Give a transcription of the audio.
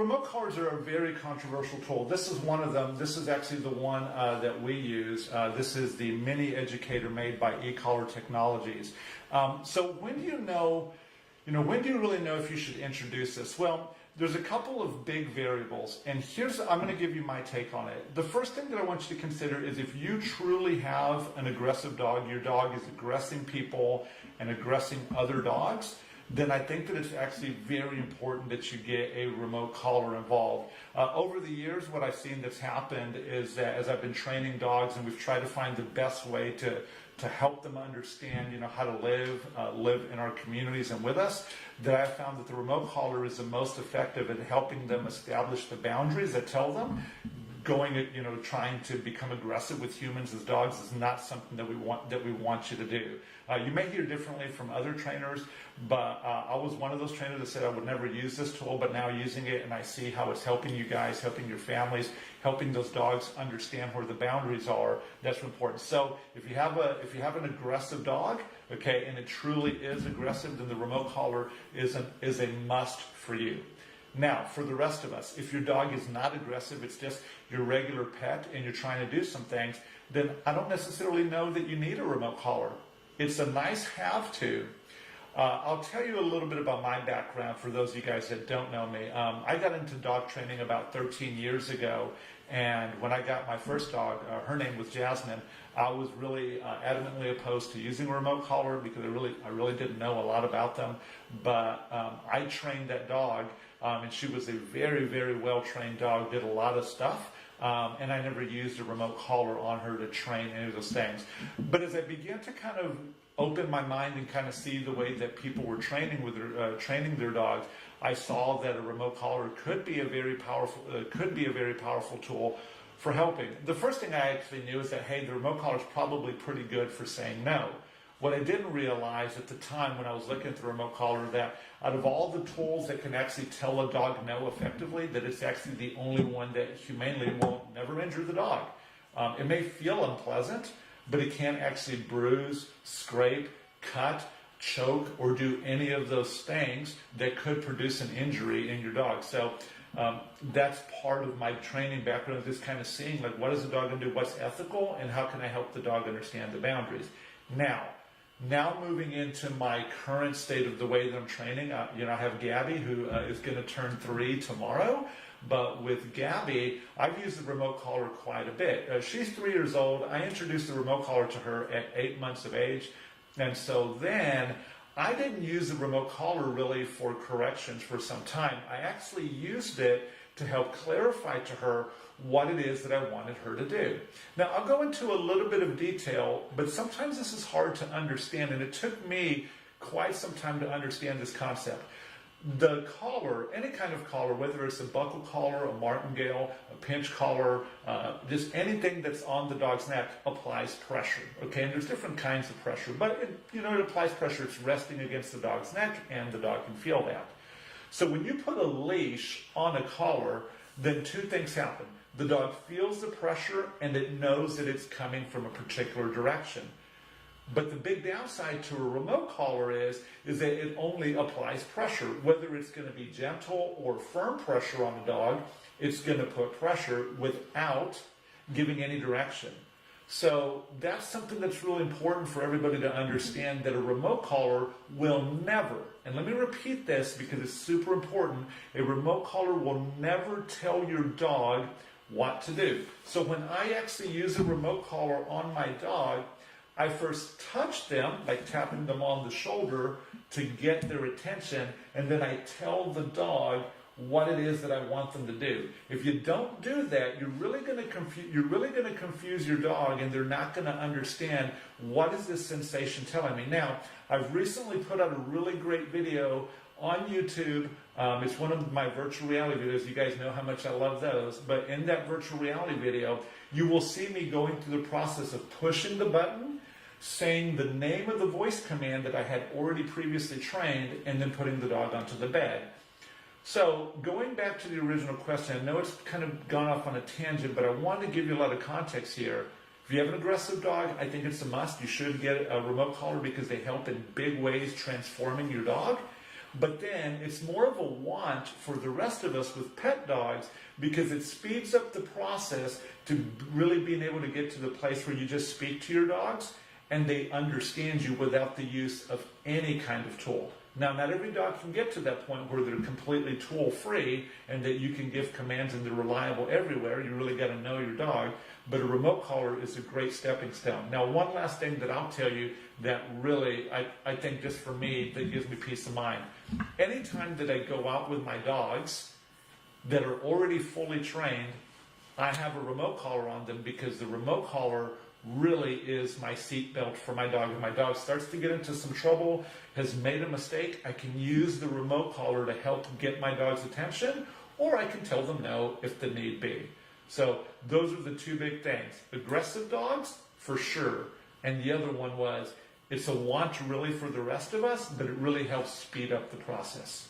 remote collars are a very controversial tool. This is one of them. This is actually the one that we use. This is the Mini Educator made by eCollar Technologies. So when do you know, when do you really know if you should introduce this? Well, there's a couple of big variables, and I'm going to give you my take on it. The first thing that I want you to consider is if you truly have an aggressive dog, your dog is aggressing people and aggressing other dogs, then I think that it's actually very important that you get a remote collar involved. Over the years, what I've seen that's happened is that as I've been training dogs and we've tried to find the best way to help them understand, how to live in our communities and with us, that I found that the remote collar is the most effective at helping them establish the boundaries that tell them trying to become aggressive with humans as dogs is not something that we want you to do. You may hear differently from other trainers, but I was one of those trainers that said I would never use this tool, but now using it and I see how it's helping you guys, helping your families, helping those dogs understand where the boundaries are. That's important. So if you have an aggressive dog, okay, and it truly is aggressive, then the remote collar is a must for you. Now, for the rest of us, if your dog is not aggressive, it's just your regular pet and you're trying to do some things, then I don't necessarily know that you need a remote collar. It's a nice have to. I'll tell you a little bit about my background for those of you guys that don't know me. I got into dog training about 13 years ago, and when I got my first dog, her name was Jasmine, I was really adamantly opposed to using a remote collar because I really didn't know a lot about them. But I trained that dog, and she was a very, very well-trained dog, did a lot of stuff. And I never used a remote collar on her to train any of those things. But as I began to kind of open my mind and kind of see the way that people were training their dogs, I saw that a remote collar could be a very powerful tool for helping. The first thing I actually knew is that, hey, the remote collar is probably pretty good for saying no. What I didn't realize at the time when I was looking at the remote collar, that out of all the tools that can actually tell a dog no effectively, that it's actually the only one that humanely will never injure the dog. It may feel unpleasant, but it can't actually bruise, scrape, cut, choke, or do any of those things that could produce an injury in your dog. So that's part of my training background, just kind of seeing like what is the dog going to do, what's ethical, and how can I help the dog understand the boundaries. Now moving into my current state of the way that I'm training, I have Gabby who is going to turn 3 tomorrow. But with Gabby, I've used the remote collar quite a bit. She's 3 years old. I introduced the remote collar to her at 8 months of age. And so then I didn't use the remote collar really for corrections for some time. I actually used it to help clarify to her what it is that I wanted her to do. Now, I'll go into a little bit of detail, but sometimes this is hard to understand, and it took me quite some time to understand this concept. The collar, any kind of collar, whether it's a buckle collar, a martingale, a pinch collar, just anything that's on the dog's neck applies pressure, okay? And there's different kinds of pressure, but it applies pressure. It's resting against the dog's neck, and the dog can feel that. So when you put a leash on a collar, then 2 things happen. The dog feels the pressure, and it knows that it's coming from a particular direction. But the big downside to a remote collar is that it only applies pressure. Whether it's going to be gentle or firm pressure on the dog, it's going to put pressure without giving any direction. So that's something that's really important for everybody to understand, that a remote collar will never, and let me repeat this because it's super important, a remote collar will never tell your dog what to do. So when I actually use a remote collar on my dog, I first touch them by tapping them on the shoulder to get their attention, and then I tell the dog what it is that I want them to do. If you don't do that, you're really going to confuse your dog, and they're not going to understand what is this sensation telling me. Now, I've recently put out a really great video on YouTube. It's one of my virtual reality videos. You guys know how much I love those. But in that virtual reality video, you will see me going through the process of pushing the button, saying the name of the voice command that I had already previously trained, and then putting the dog onto the bed. So going back to the original question, I know it's kind of gone off on a tangent, but I wanted to give you a lot of context here. If you have an aggressive dog, I think it's a must. You should get a remote collar because they help in big ways transforming your dog. But then it's more of a want for the rest of us with pet dogs because it speeds up the process to really being able to get to the place where you just speak to your dogs and they understand you without the use of any kind of tool. Now, not every dog can get to that point where they're completely tool-free and that you can give commands and they're reliable everywhere. You really got to know your dog. But a remote collar is a great stepping stone. Now, one last thing that I'll tell you that really, I think just for me, that gives me peace of mind. Anytime that I go out with my dogs that are already fully trained, I have a remote collar on them because the remote collar really is my seat belt for my dog. If my dog starts to get into some trouble, has made a mistake, I can use the remote collar to help get my dog's attention, or I can tell them no if the need be. So those are the two big things. Aggressive dogs, for sure. And the other one was, it's a want really for the rest of us, but it really helps speed up the process.